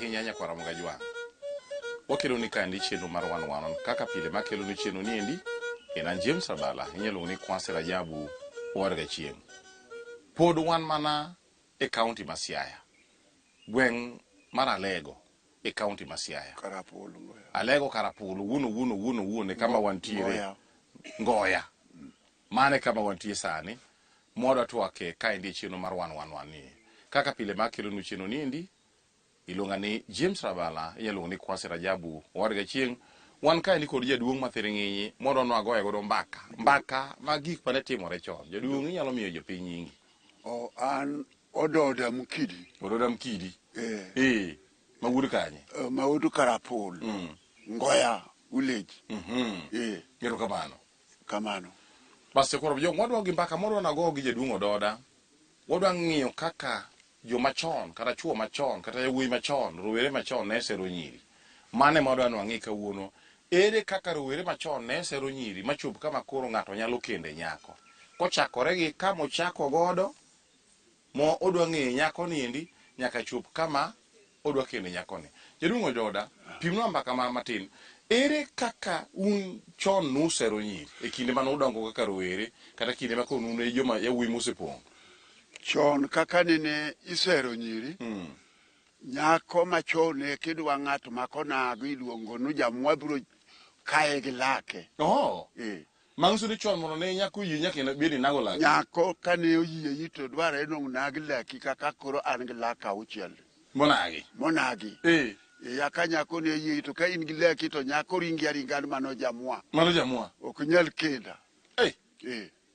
ahinya nyakwara Mugajwang. Wakelo ni kandi cheno mar wan kaka pile makelo ni cheno ni endi en James Rabala inyalo ni Kwase Rajabu warga chieng. Pod wan mana e county ma Siaya. Gweng mar Alego e county ma Siaya. Karapulu. Alego Karapulu wuno kama wantiere Ngoya. Mane kama wantie sani moda twake kaendi cheno mar wan ni. Kaka pile makelo ni cheno ni endi ilonga ni James Rabala inyalo ni Kwase Rajabu warga chieng. Wan kaendi kod jaduong' mathiring'inyi mondo nwagoye godo mbaka ma gik mane timore chon. Jaduong' inyalo miyo jopiny nyingi. An Ododa Mkidi. Mawuod kanye? Mawuod Karapul. Ngoya village. Ngero kamano. Basta koro jo mwadwa gi mbaka mondo nago gi jaduong' Ododa. Wadwa ng'iyo kaka joma chon, kata chuo machon, kata yawuoyi machon, rowere machon ne sero nyiri. Mane mwadwa nwang'i kawuono. Ere kaka rowere machon ne sero nyiri machop kama koro ng'ato nyalo kende nyako. Kochakore gi kama ochako godo mo odwa ng'eyo nyako niendi nyaka chop kama odwa kende nyako ni. Jaduong' Ododa, pimnwa mbaka matin. Ere kaka un chon nusero nyiri e kinde mane udongo kaka rowere kata kinde ma kono ne joma yawuoyi mosepong'? Chon kaka nene isero nyiri. Nyako machon ne kidwa ng'ato makonago iluongo no jamwabro kae gi lake. Mang'so ni chon mondo ne nyako yie nyaka bedi nago laki. Nyako kane oyie ito dware nong nagi laki kaka koro an gi laka auchiel. Monagi. Yaka nyako ne yie ito ka in gi laki to nyako ringi aringan mano jamwa. Ok nyal kenda.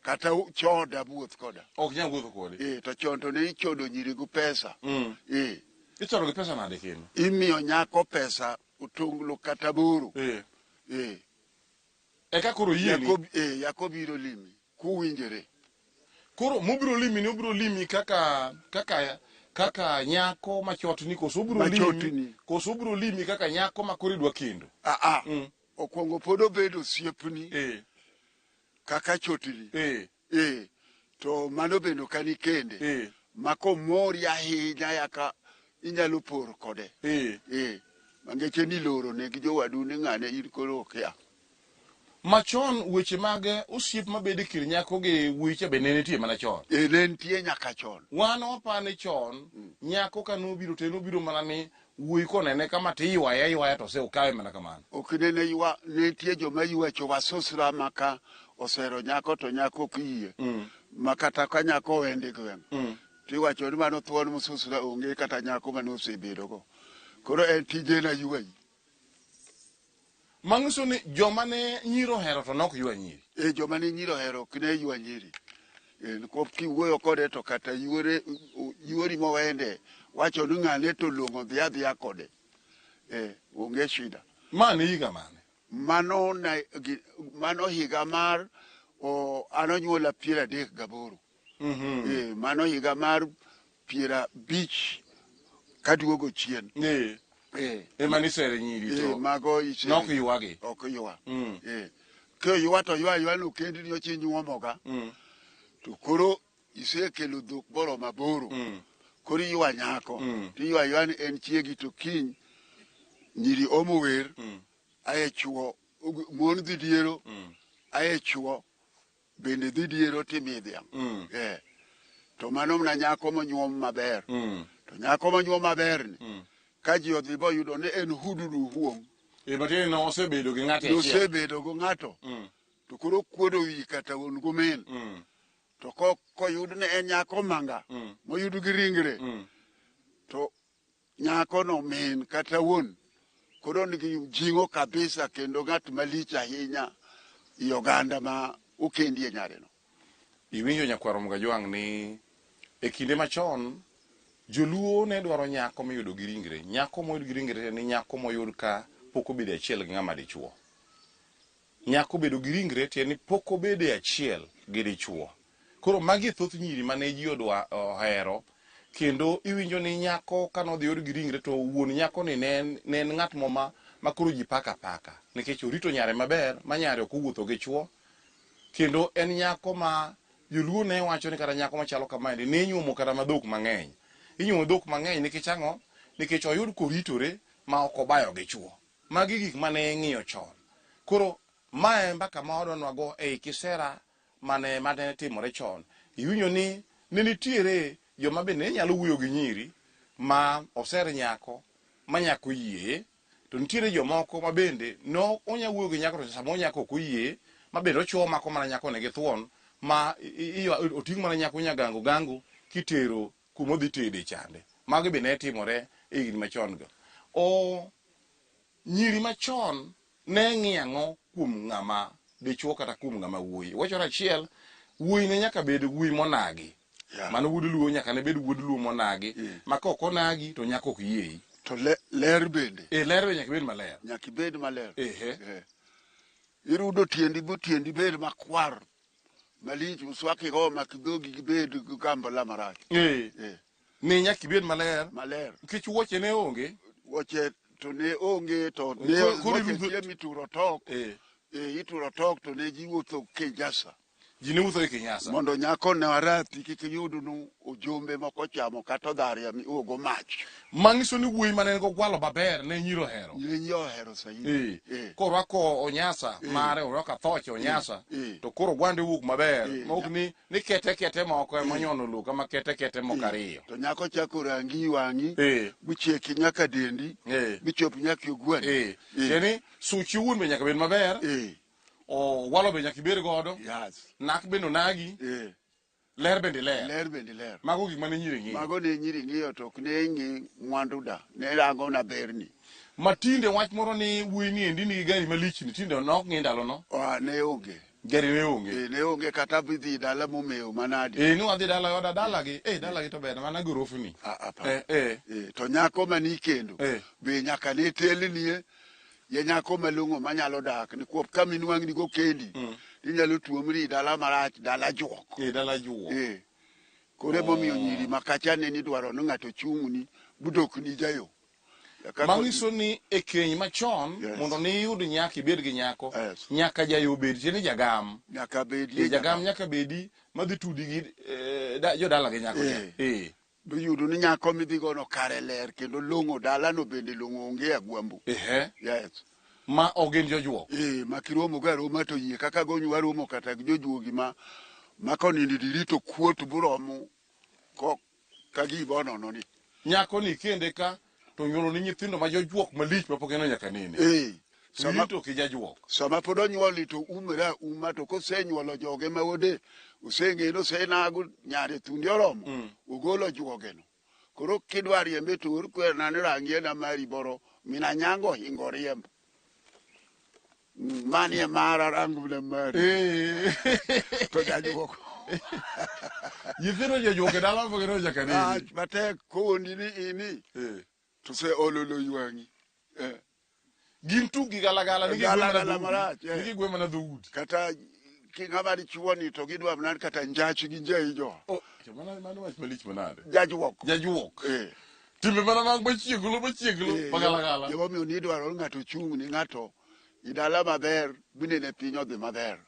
Kata choda buoth koda. Ok nyal buoth kode. To chon to ne ichodo nyiri gu pesa. Ichodo gi pesa nade kendo? Imiyo nyako pesa utunglo kata buru. Eka koro yie ni. Yako biro limi. Kuwinjere. Koro mubiro limi kaka nyako machot ni koso biro limi kaka nyako makoro idwa kendo. Okwongo podo bedo siepni. Kaka chotni. To mano bendo kani kende. Mako mori ahinya yaka inyalo poro kode. Mangeche ni loro ne gi jowadu ni ng'ane in koro okia. Machon weche mag osiep mabede kir nyako gi wuicha be ne nitie mana chon. Ne nitie nyaka chon. Wan wapane chon nyako ka nobiro te nobiro mana ni wuoi konene kama ti ywaya to se okawe mana kamano. Ok ne ywa nitie joma ywacho wasosra maka osero nyako to nyako kiyie. Makata ka nyako wende gweng'. Tiwacho ni mano thuon mususra onge kata nyako manosebedo go. Koro en tije na ywai. Mang'so ni joma ne nyiro hero to nok ywa nyiri. Joma ne nyiro hero kine ywa nyiri. Ko kiwuoyo kode to kata yuori mowende wacho ni ng'ane to luongo dhia kode. Onge shida. Mane higa mane? Mano higa mar anonyuola 38. Mano higa mar 50 kaduogo chien. Mani sere nyiri to. Mago isere. Nok ywagi. Ok ywa. Ke ywa to ywa no kendi ni ochi nyuomoga. To koro isekelo dhok boro maboro. Koro ywa nyako. Ti ywa ni en chiegi to kiny nyiri omo wer. Aye chuo mon dhi diero. Aye chuo bende dhi diero timidhiam. To mano mna nyako monyuom maber. To nyako monyuom maber ni. Ka ji odhi bo yudo ne en hududu huom. Matieni no osebedo gi ng'ato achiel. Osebedo go ng'ato. To koro kuodo wi kata wuon gumen. To koyud ne en nyako manga. Moyud gi ringre. To nyako no min kata wuon. Koro nigi jingo kabisa kendo ng'at malich ahinya i oganda ma ukendie nyare no. Iwinjo nyakwaro Mugajwang' ni e kinde machon Joluo ne dwaro nyako miyudo gi ringre. Nyako moyud gi ringre ni nyako moyud ka pok obede achiel gi ng'ama dichuo. Nyako bedo gi ringre te ni pok obede achiel gi dichuo. Koro magi thoth nyiri mane ji odwa ohero kendo iwinjo ni nyako kanodhi yud gi ringre to wuon nyako ni ne en ng'at moma makoro ji paka nikech orito nyare maber ma nyare ok owuotho gi chuo kendo en nyako ma Joluo ne wacho ni kata nyako machalo kamae ne nyuomo kata madhok mang'eny. Inyuomo dhok mang'eny nikech ang'o nikech oyud koritore ma ok obayo gi chuo. Magi gik mane ng'iyo chon. Koro mae mbaka ma odonwa go ei kisera mane timore chon. Iwinjo ni ne nitiere joma bende nyalo wuoyo gi nyiri ma oser nyako ma nyako yie, to nitiere jomoko ma bende no onya wuoyo gi nyako to samo nyako ok oyie, ma bende ochuo mako mana nyako ne gi thuon ma oting' mana nyako nyagango gango kitero kuma odhi tede chande. Magi bende ne timore e higni machon go. Nyiri machon ne ng'iang'o kuom ng'ama dichuo kata kuom ng'ama wuoyi. Wachore achiel, wuoyi ne nyaka bed wuoyi monagi. Mano wuod luo nyaka ne bed wuod luo monagi. Ma ka ok onagi to nyako ok yiei. To ler bende. Ler bende nyaka bed maler. Nyaka bed maler. Irudo tiendi bed makwar. Malich uswaki go makidhogi gibed gambala marach. Ni nyaka bed maler. Maler. Nikech wuoche ne onge. Wuoche to ne onge to ne wuoche mituro tok. Ituro tok to ne jiwuotho Kinyasa. Ji ne wuotho e Kinyasa. Mondo nyako ne warati kik yud nu ojombe moko chamo kata dharia mi ogo mach. Mangiso ni wuoyi mane go gwalo maber ne nyiro hero. Ne nyiro hero sahihi. Korwako onyasa mare orwako athoche onyasa to koro gwande wuok maber. Mok ni kete moko ema nyono lu kama kete moko ariyo. To nyako chako rangi wangi. Bichieki nyaka dendi. Bichop nyaka ogwani. Yani suchi wuon be nyaka bed maber. Walo be nyaka ibed godo. Nak bende onagi. Ler bende ler. Ler bende ler. Mago gik mane nyiri ng'iyo. Mago ne nyiri ng'iyo to ok ne ng'i mwandu da. Ne rango na berni. Matinde wach moro ni wuoyi ni endi ni gari malichni tinde nok ng'i ndalo no. Ne onge. Gari ne onge. Ne onge kata bidhi dala momeo manadi. Ni wadhi dala yoda dala gi. Dala gi to ber mana gorofni. To nyako mani kendo. Be nyaka ne telnie. Ye nyako malongo manyalo dak ni kuop kama inwang'ni go kendi. Inyalo tuomri dala marach, dala juok. Dala juok. Kore momiyo nyiri makacha ne ni dwaro ni ng'ato chung'ni budok ni jayo. Mangiso ni e keny machon mondo ni yud nyaka ibed gi nyako nyaka jayo bed tieni jagam. Nyaka bed jagam nyaka bedi madhi tudi gi jo dala gi nyako. Do yudo ni nyako midhi gono kare ler kendo longo dala no bende longo onge agwambu. Yes. Ma ogen jojuok. Ma kiromo ga roma to yie kaka gonyu waromo kata jojuogi ma konindi dirito kuot buromo ko kagi bono no ni. Nyako ni kende ka to nyuolo ni nyithindo ma jojuok malich ma pokeno nyaka nene. Sama to kijajuok. Sama pod onyuoli to umra to kosenyuolo joge ma wode usengeno senago nyare thundi oromo. Ugolo juogeno. Koro kidwa riembe to ur kwer na rangie na mari boro mina nyango hingo riembo. Mani mara rangu na mari. To jajuok. Nyithindo jojuok dala pokeno nyaka nene. Matek kondi ni ini. To se ololo yuangi. Gin tugi galagala nigi gwe mana dhoudi. Kata king'ama dichuo ni to gidwa mnan kata njach gi njeijo. Mano wach malich manade. Jajuok. Timbe mana mag machieglo magalagala. Jomo miyo ni dwaro ng'ato chung' ni ng'ato idala maber binene piny odhi maber.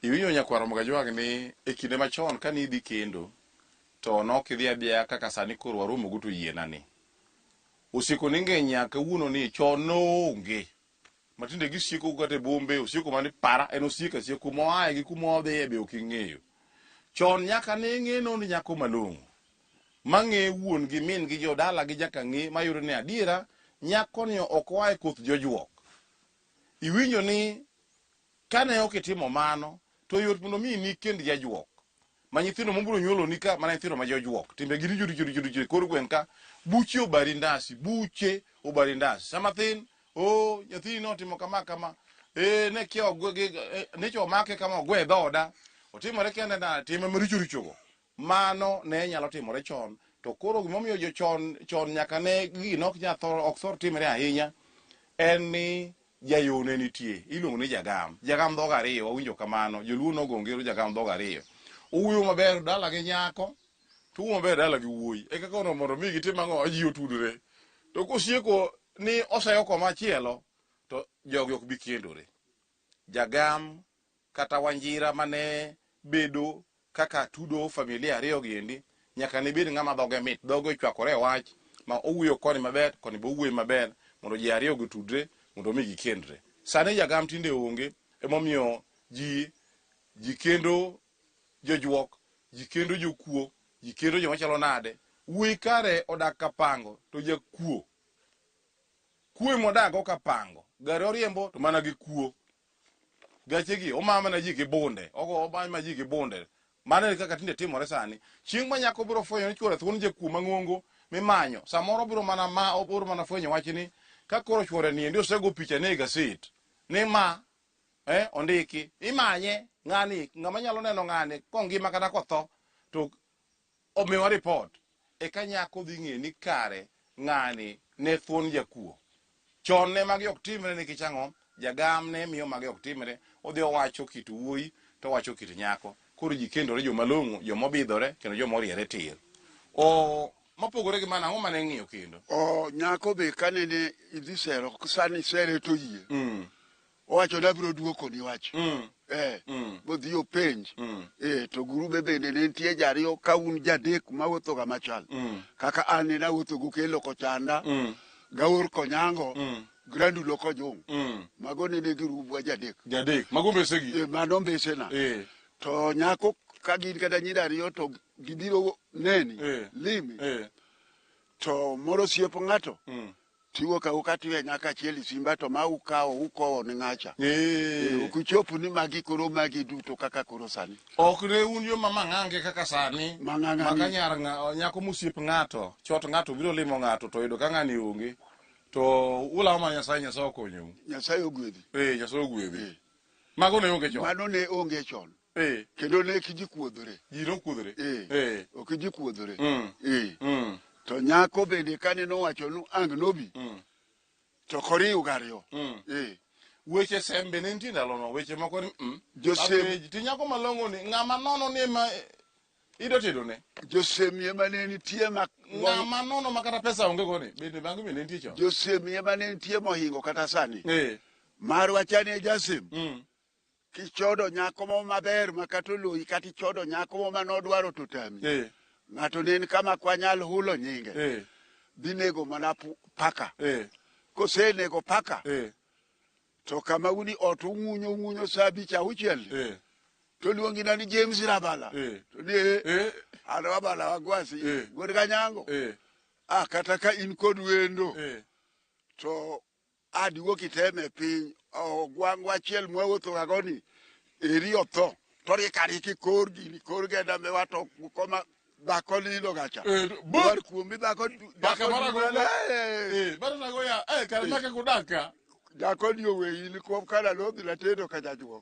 Iwinjo nyakwaro Mgajwag ni e kinde machon ka nidhi kendo to nokidhi abia kaka sani koro waromo go to yiena ni. Osieko ninge nyaka wuono ni chon onge. Matinde gisieko kate bombe, osieko mani para, en osieko moaye gi kumodhi be ok ing'eyo. Chon nyaka ne ng'eno ni nyako malong'o. Mang'e wuon gi min gi jodala gi jaka ng'e mayudo ni adiera nyako ni ok oaye koth jojuok. Iwinjo ni kane ok itimo mano to yot mondo mi ni kend jajuok. Ma nyithindo mobiro nyuolo ni ka mana nyithindo ma jojuok. Timbe gi juri kor gwen ka buche obari ndasi. Sama thin nyathini notimo kama ne kio ne cho make kama ogwe dhoda otimore kende na time maricho go. Mano ne nyalo timore chon to koro gimomiyo jo chon nyaka ne gino ok thor timore ahinya en ni jayone nitie iluongo ni jagam dhoga ariyo. Wawinjo kamano joluo nogongero jagam dhoga ariyo. Owuoyo maber dala gi nyako to maber dala gi wuoyi e kaka ono mondo mi gitim ang'o ji otudore to kosieko ni oseyo komachielo to jogi ok bi kendore. Jagam kata wanjira mane bedo kaka tudo familia ariyo giendi nyaka ne bed ng'ama dhoge mit, dhoge chwakore wach ma owuyo koni maber koni bo wuoyo maber mondo ji ariyo gitudre mondo mi gikendre. Sani jagam tinde onge emomiyo ji kendo jojuok, ji kendo jokuo, ji kendo joma chalo nade. Wuoyi kare odak kapango to jakuo kuo modago kapango gari oriembo to mana gi kuo gachegi omama na ji gi bunde ogo obama ji gi bunde. Mane kaka tinde timore sani. Chieng' ma nyako biro fwenyo ni chuore thuon jakuo mang'ongo mimanyo samoro biro mana obiro mana fwenyo wachni ka koro chuore ni ndio osego picha ne gaset ni ma ondiki imanye ng'ani ng'ama nyalo neno ng'ani kongima kata kotho to omiwa report eka nyako dhi ng'e ni kare ng'ani ne thuon jakuo. Chon ne magi ok timre nikech ang'o jagam ne miyo magi ok timre odhi owacho kit wuoyi to wacho kit nyako koro ji kendore joma long'o joma obidhore kendo joma oriere tir. Mopogore gi mana ang'o mane ng'iyo kendo nyako be kanene idhi sero sani sere to yie owacho na biro duoko ni wach bodhi openj to gurube bende ne nitie jariyo ka un jadek mawuotho ga machal kaka an ne nawuotho gokelo kochanda gaur konyango grandu loko jong mago ne girubwa jadek mago mbesegi mano mbesena to nyako ka gin kada nyira ariyo to gibiro neni limi to moro siepo ng'ato tiwo ka ukatiwe nyaka chieli simba to ma ukawo ukowo ni ng'acha ukuchopu ni magi koro magi duto kaka koro sani ok ne un yo mama ng'ange kaka sani maka nyar nyako musiep ng'ato chot ng'ato biro limo ng'ato to yudo ka ng'ani onge to ula ma Nyasaye okonyo Nyasaye ogwedhi Nyasaye ogwedhi mago ne onge chon mano ne onge chon kendo ne kiji kuodhore ji no kuodhore okiji kuodhore to nyako bende kane nowacho nu ang nobi to koriu gariyo weche sembe ne nitie ndalono weche moko ni Joseph ti nyako malongo ni ng'ama nono ni ma ido tedo ne Josemie mane nitie ng'ama nono makata pesa onge go ni bende bangu ne nitie chon Josemie mane nitie mohingo kata sani marwa chane Jasem kichodo nyako mo maber makato loyi kati chodo nyako mo manodwaro to tami ng'ato ne kama kwanyal hulo nyinge binego mana paka kosenego paka to kama uni oto ng'unyo sabi cha uchiel to luongi na ni James Rabala to ne Rabala wagwasi god kanyango kata ka in kod wendo to adiwo kiteme piny gwangwa chiel mwawuotho gagoni eri otho tori kari ki kor genda me wato koma bako lilo gacha bar kuombi bako mara gola bado na goya kare maka kudaka dako ni owe ili kuom kana lodhi la tedo kajajuo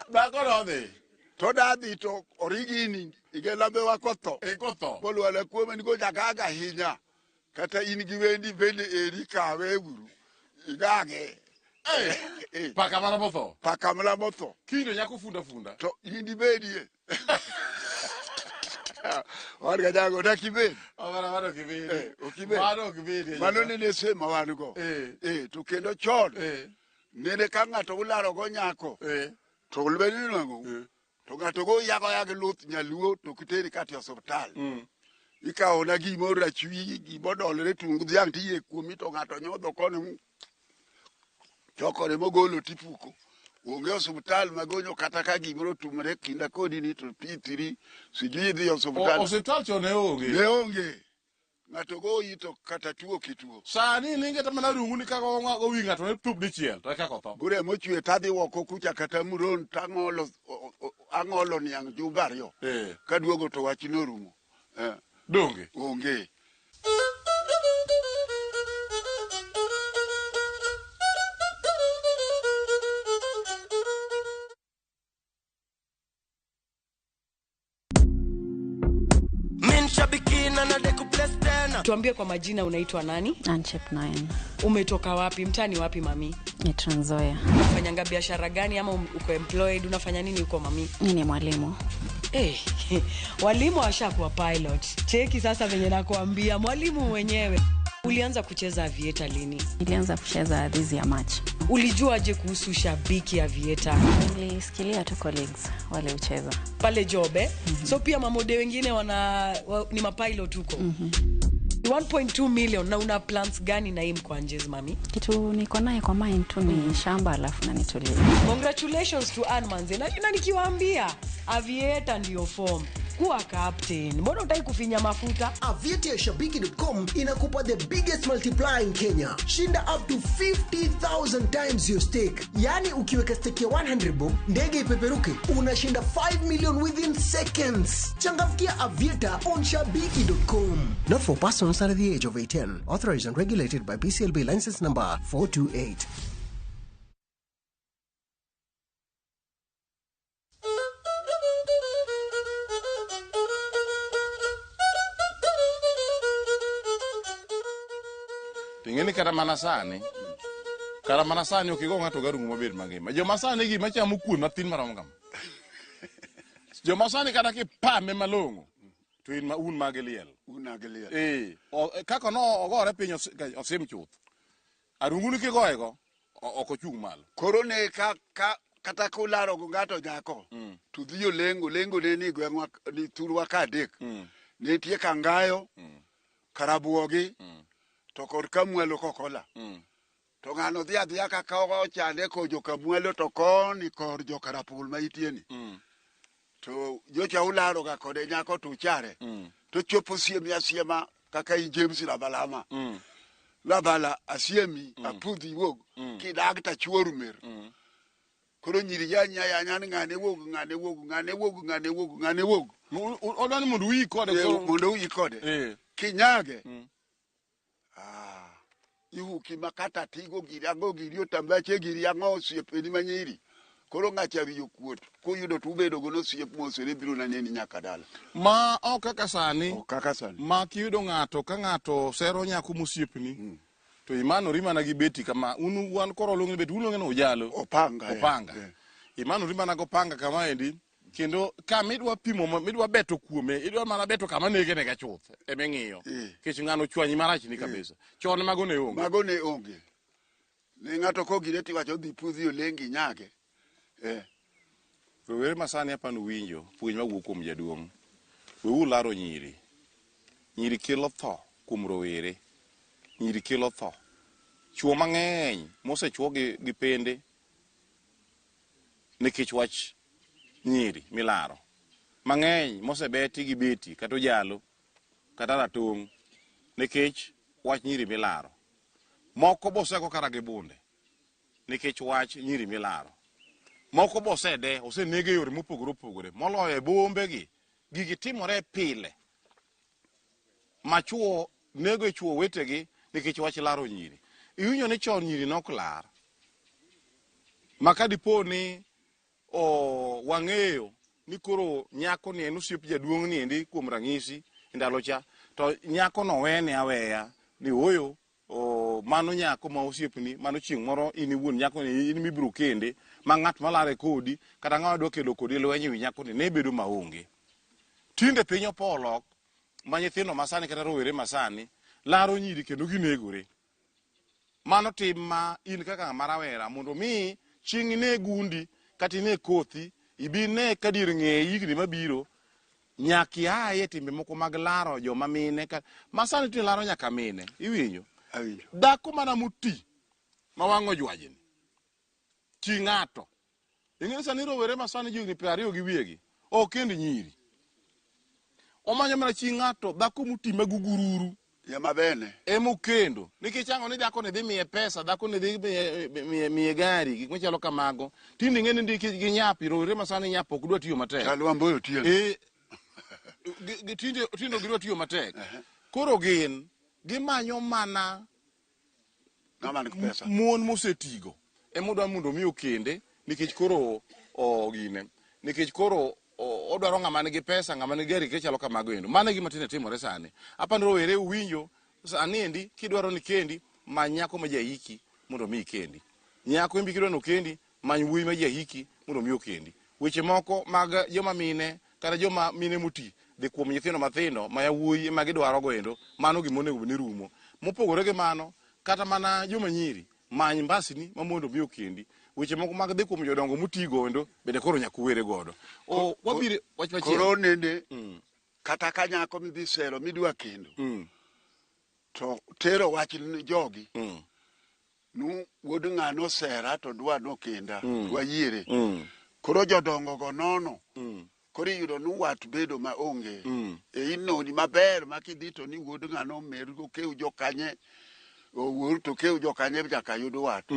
bako lodhi to dadi to origini igela be wakotho bolwala kuome ni go jagaga hinya kata in gi wendi bende eri kawe guru igage paka mara motho kino nyako funda to indi bedie warga jago dakibed waro kibedi okibedi mano ne sema wanugo to kendo chon nene ka ng'ato ularo go nyako to ulbeni nango to ng'ato go yago luth nyaluo to kiteri kati hospital ikawo na gimoro rachwi gimodolre tung dhiang' tiye kuomi to ng'ato nyodho koni chokore mogolo tipuko onge hospital magonyo kata ka gimoro tumre kinda kodi ni to pithiri sijui dhi hospital chone onge ng'ato go yito kata tuo kituo sani ninge tamana rungu ni kaka o wi ng'ato ne tup dichiel to kaka otho bure mochwe tadhi woko kucha kata muron ang'olo niang' jumbario kaduogo to wach norumo donge onge Tuambie kwa majina unaitwa nani? Anchep 9. Umetoka wapi? Mtani wapi mami? Ni Trans Nzoia. Unafanya biashara gani ama uko employed? Unafanya nini uko mami? Mimi ni mwalimu. Walimu washakuwa pilot. Cheki sasa venye nakuambia mwalimu mwenyewe. Ulianza kucheza Aviator lini? Nilianza kucheza this year March. Ulijuaje kuhusu shabiki Aviator? Nilisikilia tu colleagues wale ucheza Pale job So pia mamode wengine ni mapilot huko. 1.2 million na una plans gani na hii mkwanjezi mami? Kitu niko naye kwa mind tu ni shamba alafu na nitulie. Congratulations to Ann Manze. Na nikiwaambia Aviator ndio form. Kuwa captain. Mbona utaki kufinya mafuta? Aviatorshabiki.com inakupa the biggest multiplier in Kenya. Shinda up to 50,000 times your stake. Yani ukiweka stake ya 100 bob, ndege ipeperuke, unashinda 5 million within seconds. Changamkia Aviator on shabiki.com. Not for persons under the age of 18. Authorized and regulated by BCLB license number 428. Tingeni karamana sani okigo ngato garungu mabed mangima. Joma sani gi machamo kuon matin marom kam. Joma sani kada ki pame malongo. To in ma un mageliel. Kako no ogore piny osim chuth. Arungu ni kigoego okochung malo. Koro ne kata kularo ngato nyako. To dhiyo lengo ne ni gwengwa ni turwa ka dek. Ne tie kangayo. Karabuogi. To kod kamwelo kokola. To ngano dhia kaka ochande ko jo kamwelo to koni kod jo karapul ma itieni. To jocha ularo ga kode nyako to chare. To chopo siema kaka i James Labalama. Labala asiemi apudhi wog kidag ta chuoru mer. Koro nyiri ya nyani ngane wog. Odani mundu wi kode. Kinyage. Ihu kimakata tigo giri otambache giri ango osiepeni manyiri. Koro ngacha wiyo kuot. Kuyudo tubedo gono osiep mosore biro na neni nyaka dala. Ma kaka sani. Ma kiyudo ngato ka ngato sero nyako mosiepni. To imanori mana gi beti kama wan koro longe beti ulonge no ujalo. Opanga. Imanori mana go panga kama endi. Kendo kama idwa pimo midwa beto kuome idwa mana beto kama nege nega chuth emeng'iyo kech ng'ano chwanyi marach ni kabisa chon mago ne onge ne ng'ato kogire tiwacho dhi pudhi olengi nyage rowere masani apano winjo puonj mawuok kuom jaduong' weuru laro nyiri kelo tho kuom rowere nyiri kelo tho chuo mang'eny mosechuo gi pende nikech wach nyiri milaro mang'eny mosebeti gi beti kata ojalo kata ratong' nikech wach nyiri milaro moko boseko kara gi bunde nikech wach nyiri milaro moko bosede osenege yore mopogore moloyo e bombe gi gigi timore pile machuo nego chuo wetegi nikech wach laro nyiri iwinjo ni chon nyiri nok lar makadipo ni wang'eyo ni koro nyako ni en osiep jaduong' ni endi kuom rang'isi ndalo cha to nyako no wene aweya ni oyo mano nyako ma osiepni mano chieng' moro in iwuon nyako ni in mibiro kende ma ng'at malare kodi kata ng'awa dwa kedo kodi lwenye wi nyako ni ne bedo maonge. Tinde piny opolok ma nyithindo masani kata rowere masani laro nyiri kendo ginegore. Mano tim ma in kaka marawera mondo mi chieng' ne gundi kati ne kothi ibine kadir ng'e higni mabiro nyaki aye timbe moko mag laro joma mine masani ti laro nyaka mine iwinjo dako mana muti ma wang'o jwajeni chi ng'ato ing'e sani rowere masani jigni 20 gi wiegi kendi nyiri omanyo mana chi ng'ato dako muti magugururu ya mabene emokendo nikech ang'o ni dako ne dhi miye pesa dako ne dhi miye gari gik machalo kamago tindi ng'eni ndiki gi nyapi rowere masani nyapo ok dwa tiyo matek alwamboyo tiyo tindo gidwa tiyo matek koro gimanyo mana mon mosetigo emodwa mondo mi okende nikech koro nikech koro odwaro ng'ama nigi pesa ng'ama nigi gari kechalo kamago endo mano gima tinde timore sani apando rowere uwinjo sani endi kidwaro ni kendi many nyako ma jahiki mondo mi kendi nyako imbi kidwaro no kendi many wuoyi ma jahiki mondo mi okendi weche moko mag joma mine kata joma mine muti dhi kuom nyithindo mathindo ma yawuoyi ma gidwaro go endo mano gimonego ni rumo mopogore gi mano kata mana joma nyiri many mbasni ma mondo mi okendi weche moko mag dhi kuom jodongo moti godo bende koro nyaka were godo wabire wach machielo koro nende kata ka nyako midhi sero midwa kendo to tero wach ni jogi nu wuod ng'ano sera to dwa nokenda dwa yiere koro jodongo go nono koro iyudo nu wat bedo maonge inoni maber makidhi to ni wuod ng'ano mergo kew jokanye owuor to kew jokanye nyaka yud wat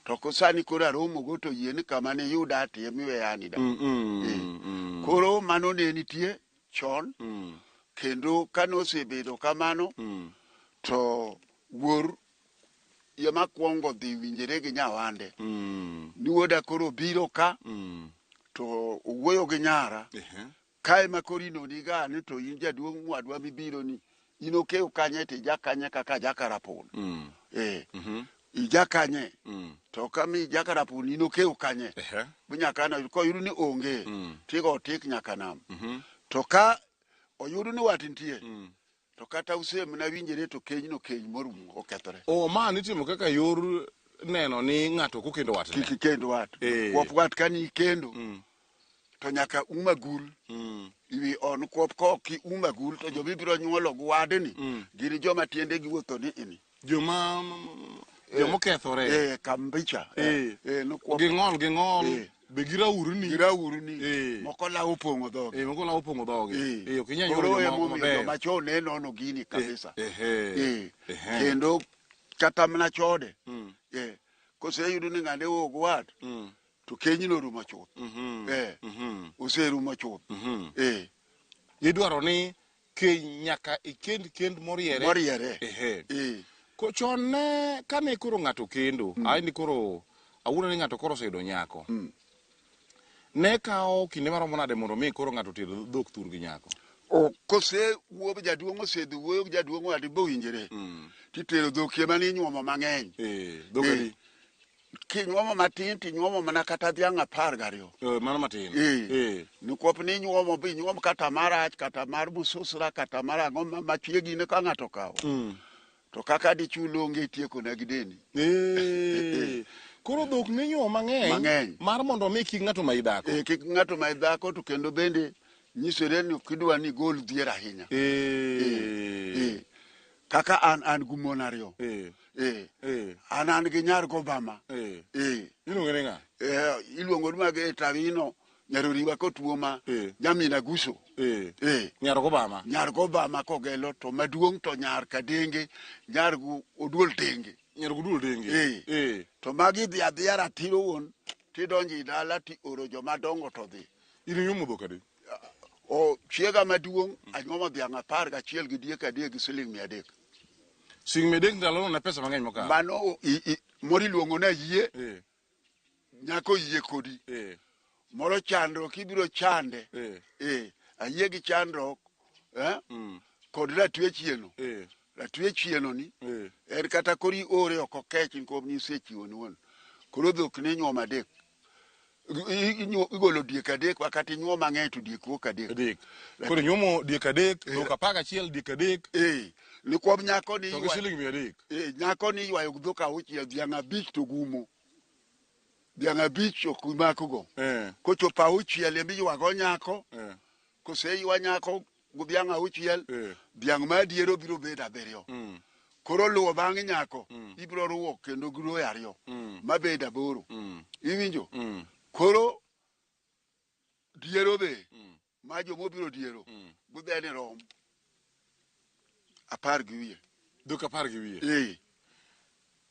to kosani koro aromo go to yie ni kama ne yuda atie miwe yani da koro mano ne nitie chon kendo kanosebedo kamano to wuor yema kwongo dhi winjere gi nyawande ni wuoda koro biro ka to owuoyo gi nyara kae ma koro inoni gani to in jaduong' wadwa mibiro ni inokew kanye ti jakanye kaka jakarapon ijakanye to kami jakarapon inokew kanye bunyakana ko yudo ni onge tigo tik nyaka nam to ka oyudo ni wat nitie to kata usem na winjere to keny no keny morum okethore ma nitimo kaka yor neno ni ng'ato kokendo wat kiki kendo wat kwop wat kani kendo to nyaka umagul iwi on kwop ko ki umagul to jomibiro nyuolo gwadni gini joma tiende giwuotho ni ini jomo kethore kambicha no kwop ging'ol be giraurni moko la opong'o dhoge moko la opong'o dhoge okinyanyoro koro emomiyo machon ne nono gini kabisa kendo kata mana chode koseyudo ni ng'ane wuog wat to keny no rumo chuth oserumo chuth idwaro ni nyaka ikend moriere ko chon ne kane koro ng'ato kendo ni koro awuono ni ng'ato koro oseyudo nyako ne kawo kinde maromo nade mondo mi koro ng'ato ter dhok thur gi nyako kose wuob jaduong' osedhi wuoyo gi jaduong' wadi bowinjore titero dhok ema ni nyuomo mang'eny kinyuomo matin tinyuomo mana kata dhiang' 12 mano matin nikwop ni nyuomo bi nyuom kata marach kata mar bususra kata mar ang'o machiegi ne ka ng'ato kawo to kaka dichulo onge tieko na gideni koro dhok ne nyuomo mang'eny mar mondo mi kik ng'ato ma idhako kik ng'ato ma idhako to kendo bende nyisore ni kidwa ni gol dhier ahinya kaka an gumon ariyo an gi nyar gobama iluongo ni mage tawino nyaroriwa kotuo ma nyamina guso nyar gobama kogelo to maduong' to nyar kadenge nyar oduol tenge to magi dhi adhiya ratiro wuon tidonji dala ti oro jomadongo to dhi inyuomo dhok adi chiega maduong' anyuomo dhiang' 11 gi diek adek gi siling 300 siling 300 ndalono na pesa mang'eny mokalo mano moriluongo na yie nyako yie kodi moro chandruok ibiro chande ayie gi chandruok kod ratwe chieno ratwe chieno ni en kata kori ore oko kech nkom ni sechiwo nuon koro dhok ne nyuom adek igolo diek adek wakati nyuom mang'eny to diek wuok adek koro nyuomo diek adek dhok 11 diek adek ni kwom nyako ni to gi siling 300 nyako ni ywayo dhok 6 dhiang' 5 to gumo dhiang' 5 okumako go kochopo 6 emi ywago nyako koseywa nyako go dhiang' 6 dhiang' madiero biro bedo 7 koro luwo bang' nyako ibiro ruwo kendo giro 2 mabedo 8 iwinjo koro diero be ma jomobiro diero budheni rom 10 gi wiye dhok 10 gi wiye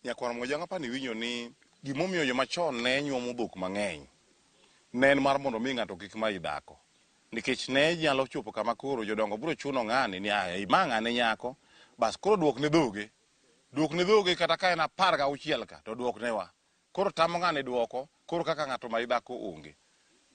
nyakwar mojanga pani winyo ni gimomiyo joma chon ne nyuomo dhok mang'eny ne en mar mondo mi ng'ato kik ma idhako nikech ne nyalo chopo kama koro jodongo biro chuno ng'ani ni imang'ane nyako bas koro duok ne dhoge kata ka en 16 ka to duok ne wa koro tamo ng'ani duoko koro kaka ng'ato ma idhako onge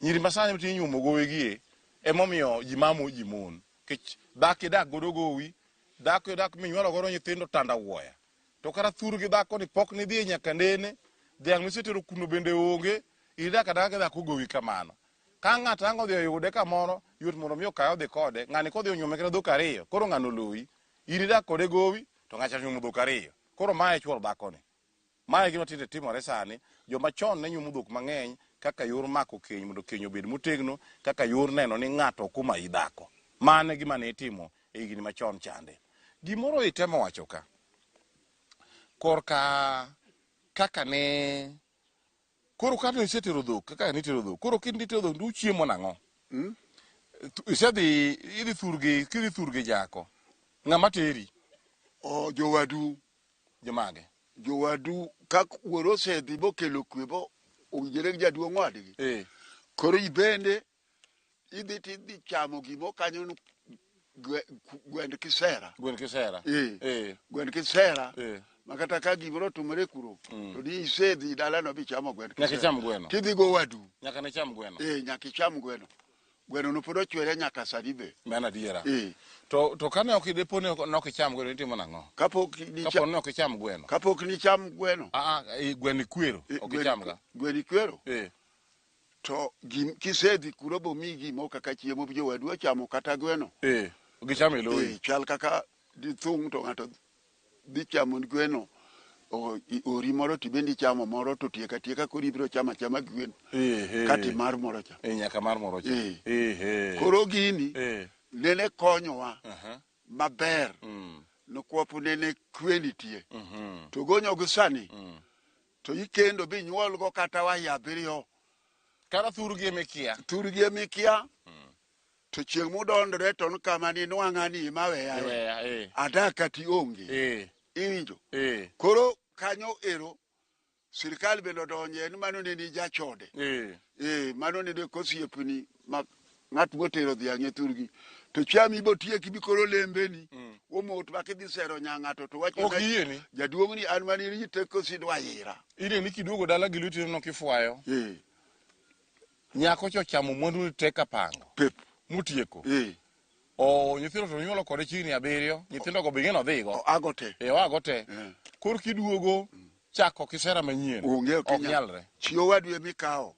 nyiri masani mti nyuomo gowegie emomiyo jimamo jimon kech dak godo gowi dak minywalo godo nyithindo tanda wuoya to kata thur gi dhako ni pok ni dhi nyaka ndene dhiang' misetero kuno bende onge idak dhako gowi kamano ka ng'ato ang' odhi oyude kamoro yot mondo mi okayo dhi kode ng'ani kodhi onyuome kata dhok 2 koro ng'ano loyi in idak kode gowi to ng'acha nyumo dhok ariyo. Koro mae chuor dhako ni. Mae gima tinde timore sani, joma chon ne nyumo dhok mang'eny kaka yor mako keny mondo keny obed motegno, kaka yor neno ni ng'ato kuma idhako. Mane gima ne itimo e higni machon chande. Gimoro itemo wacho ka. Korka kaka ne koro kata isetero dhok, kaka ne itero dhok. Koro kidhi tero dhok uchiemo nang'o? Isedhi idhi thurgi, kidhi thurgi jako. Ng'ama teri? Jowadu. Jomage? Jowadu kak wuoro osedhi bokelo kwe bo owinjore gi jaduong' wadgi. Koro ibende idhi tidhi chamo gimo kanyo gwend kisera. Gwend kisera? Gwend kisera. Makata ka gimoro tumore kuro. To di isedhi dalano bichamo gwend kisera. Nyaka icham gweno? Tidhi go wadu. Nyaka ne cham gweno? Nyaka icham gweno. Gweno no pod ochwere nyaka sani be. Mana diera. To kane ok idepo ne ok icham gweno itimo nang'o? Kapok ne ok icham gweno. Kapok ni cham gweno. Gweno ikwero ok icham ga. Gweno ikwero? To kisedhi kuro bo mi gimo kaka chiemo bi jowadu chamo kata gweno. Gichamo e loyi. Chal kaka dithung' to ng'ato dhi chamo gweno. Ori moro tibendi chamo moro to tieka koro ibiro chama chama gwen. Kati mar moro cha. Nyaka mar moro cha. Koro gini nene konyowa maber. Nokwapo nene kwe nitie. To gonyo go sani. To ikendo bi nyuol go kata wa yabiriyo. Kara thurgi mekia. Thurgi mekia. To chieng' mudondore to kama ni nwang'ani maweya. Adaka ti onge. Iwinjo. Koro kanyo ero sirikal bende odonje ni mano ne ni jachode. Mano ne kosiepni ng'at motero dhiang' e thurgi. To chami bo tieki bi koro lembeni. Omot bakidhi sero nyang'ato to wacho ok yieni. Jaduong' ni an mani rite kosidwa yira. Ine ni kiduogo dala gi lweti no kifuayo. Nyako cho chamo mwandu te kapango. Pep. Mutieko. Nyithindo to nyuolo kode chiegni 7, nyithindo go bing'e no dhigo. Agote. Agote. Koro kiduogo chako kisera manyien. Ok nyalre. Chio wadu e mikao.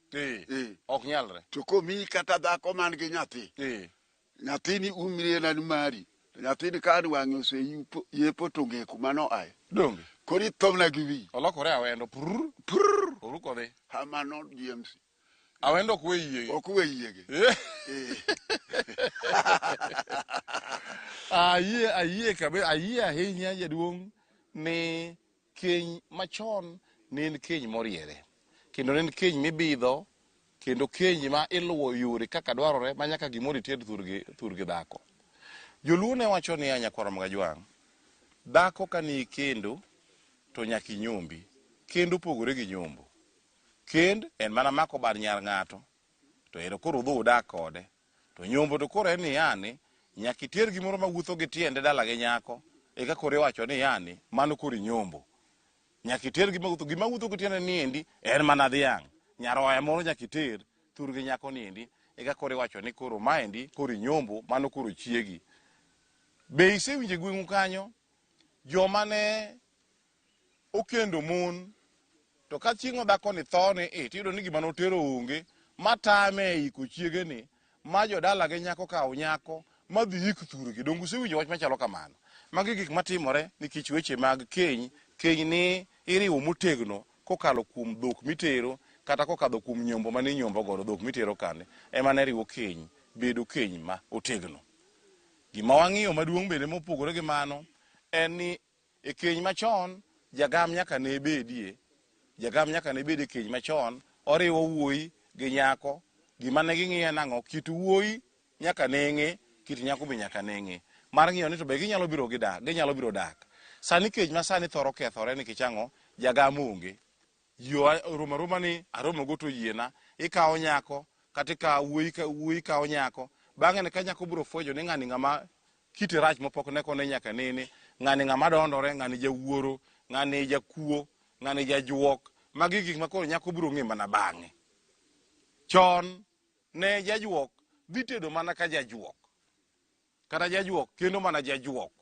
Ok nyalre. To komi kata dhako man gi nyathi. Nyathini umrie na mari. Nyathini kan wang'e ose yepo to ng'eku mano ai. Donge. Koro ithomna gi wi. Olokore awendo. Oruko dhi. Hamano GMC. Awendo ok we yie. Ok we yiege. Ayie ahinya jaduong' ni keny machon ne en keny moriere. Kendo ne en keny mibidho, kendo keny ma iluwo yore kaka dwarore ma nyaka gimoro ited thurgi dhako. Joluo ne wacho ni nyakwaro Magajwang', dhako ka ni kendo to nyaka inyombi. Kendo pogore gi nyombo. Kend en mana mako bar nyar ng'ato to ero koro udho udak kode. To nyombo to koro en ni yani nyaka iter gimoro mawuotho gi tiende dala gi nyako eka koro iwacho ni yani mano koro nyombo. Nyaka iter gima wuotho gi tiende niendi en mana dhiang'. Nyaroya moro nyaka iter thur gi nyako niendi eka koro iwacho ni koro maendi koro nyombo, mano koro chiegi. Be isewinje gweng'u kanyo joma ne okendo mon to ka chieng'o dhako ni thone tiyudo ni gima notero onge matame iko chiege ni ma jodala gi nyako kawo nyako madhi ik thurgi. Dongu usewinjo wach machalo kamano? Magi gik matimore nikech weche mag keny ni iriwo motegno kokalo kuom dhok mitero kata kokadho kuom nyombo mane nyombo godo dhok mitero kane ema ne riwo keny bedo keny ma otegno. Gima wang'iyo maduong' bende mopogore gi mano en ni e keny machon jagam nyaka ne bedie. Jagam nyaka ne bede keny machon, oriwo wuoyi gi nyako. Gima ne ging'iyo nang'o? Kit wuoyi nyaka ne ng'e, kit nyako be nyaka ne ng'e. Mar ng'iyo ni to be ginyalo biro dak. Sani keny ma sani thoro kethore nikech ang'o? Jagam onge. Yo roma ni aromo go to yiena, ikawo nyako kata ka wuoyi kawo nyako. Bang'e ne ka nyako biro fwenyo ni ng'ani ng'ama kit rach mopok ne kone nyaka nene, ng'ani ng'ama dondore, ng'ani jawuoro, ng'ani jakuo, ng'ani jajuok. Magi gik ma koro nyako biro ng'e mana bang'e. Chon ne jajuok dhi tedo mana ka jajuok. Kata jajuok kendo mana jajuok.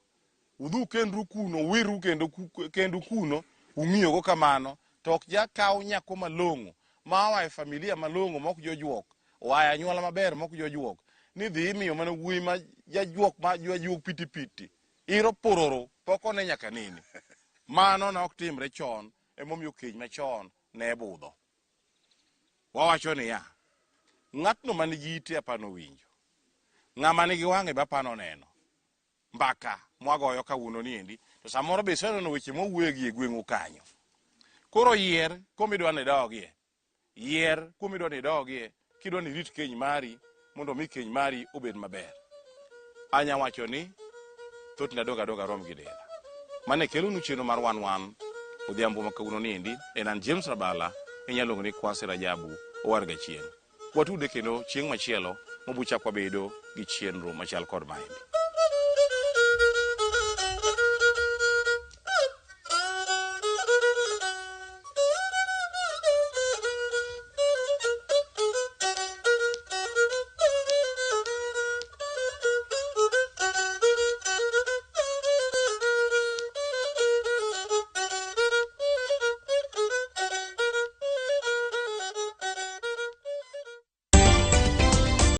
Udhu kendru kuno, wiru kendo kuno, ung'iyo go kamano. To ok jakaw nyako malong'o, ma oa e familia malong'o mok jojuok, oa e anyuola maber mok jojuok, ni dhi imiyo mana wuoyi ma jajuok pitipiti. Iro pororo poko ne nyaka nini. Mano na ok timre chon, emomiyo keny machon ne budho. Wawacho niya, ng'atno man gi ite apano winjo, ng'ama nigi wang'e be apano neno. Mbaka mwagoyo kawuono niendi, to samoro be iseneno weche mowuogi e gweng'u kanyo. Koro yier komidwa ni dogie. Yier komidwa ni dogie, kidwa ni rit keny mari mondo mi keny mari obed maber. Anya wacho ni thoth na doga rom gi dela. Mane kelonu chenro mar wan odhiambo ma kawuono niendi, en James Rabala, inyalo ni Kwasi Rajabu owarga chieng'. Watude kendo chieng' machielo mabucha kwa bedo gi chenro machal kod maendi.